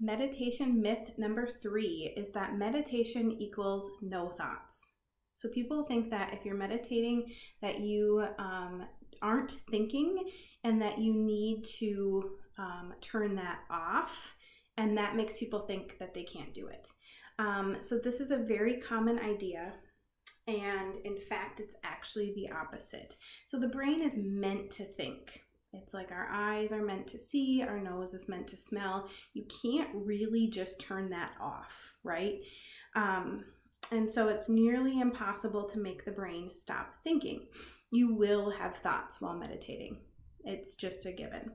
Meditation myth number 3 is that meditation equals no thoughts. So people think that if you're meditating that you aren't thinking and that you need to turn that off, and that makes people think that they can't do it. So this is a very common idea, and in fact it's actually the opposite. So the brain is meant to think. It's like our eyes are meant to see, our nose is meant to smell. You can't really just turn that off, right? And so it's nearly impossible to make the brain stop thinking. You will have thoughts while meditating. It's just a given.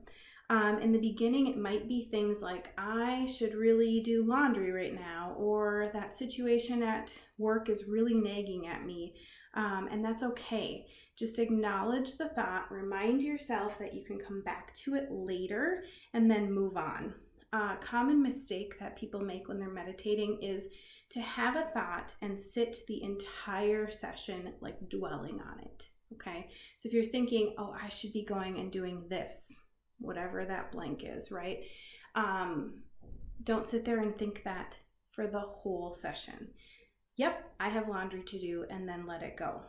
In the beginning, it might be things like, I should really do laundry right now, or that situation at work is really nagging at me, and that's okay. Just acknowledge the thought, remind yourself that you can come back to it later, and then move on. A common mistake that people make when they're meditating is to have a thought and sit the entire session like dwelling on it, okay? So if you're thinking, oh, I should be going and doing this, whatever that blank is, right? Don't sit there and think that for the whole session. Yep, I have laundry to do, and then let it go.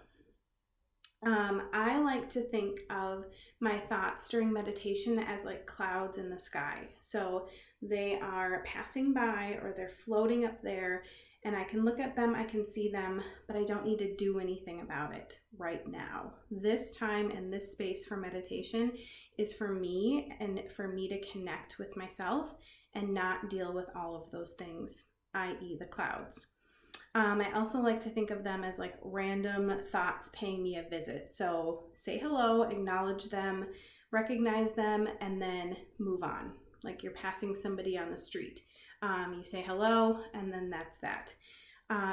I like to think of my thoughts during meditation as like clouds in the sky. So they are passing by or they're floating up there, and I can look at them, I can see them, but I don't need to do anything about it right now. This time and this space for meditation is for me and for me to connect with myself and not deal with all of those things, i.e. the clouds. I also like to think of them as like random thoughts paying me a visit. So say hello, acknowledge them, recognize them, and then move on. Like you're passing somebody on the street. You say hello, and then that's that.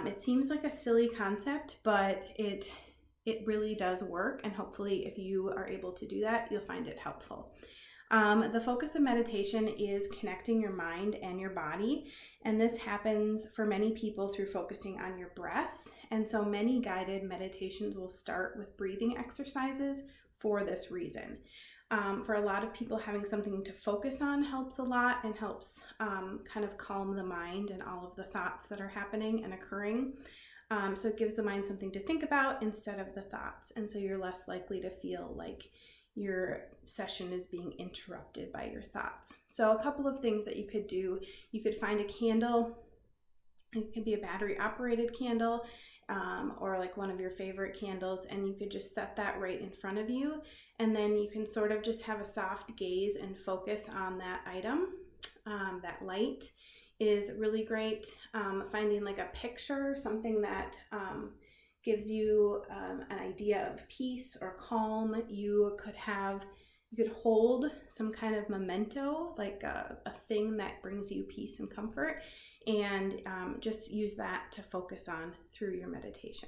It seems like a silly concept, but it really does work. And hopefully if you are able to do that, you'll find it helpful. The focus of meditation is connecting your mind and your body, and this happens for many people through focusing on your breath. And so many guided meditations will start with breathing exercises for this reason. For a lot of people, having something to focus on helps a lot and helps kind of calm the mind and all of the thoughts that are happening and occurring. So it gives the mind something to think about instead of the thoughts, and so you're less likely to feel like your session is being interrupted by your thoughts. So a couple of things that you could do: you could find a candle. It could be a battery operated candle, or like one of your favorite candles, and you could just set that right in front of you, and then you can sort of just have a soft gaze and focus on that item. That light is really great. Finding like a picture, something that gives you an idea of peace or calm. You could hold some kind of memento, like a thing that brings you peace and comfort, and just use that to focus on through your meditation.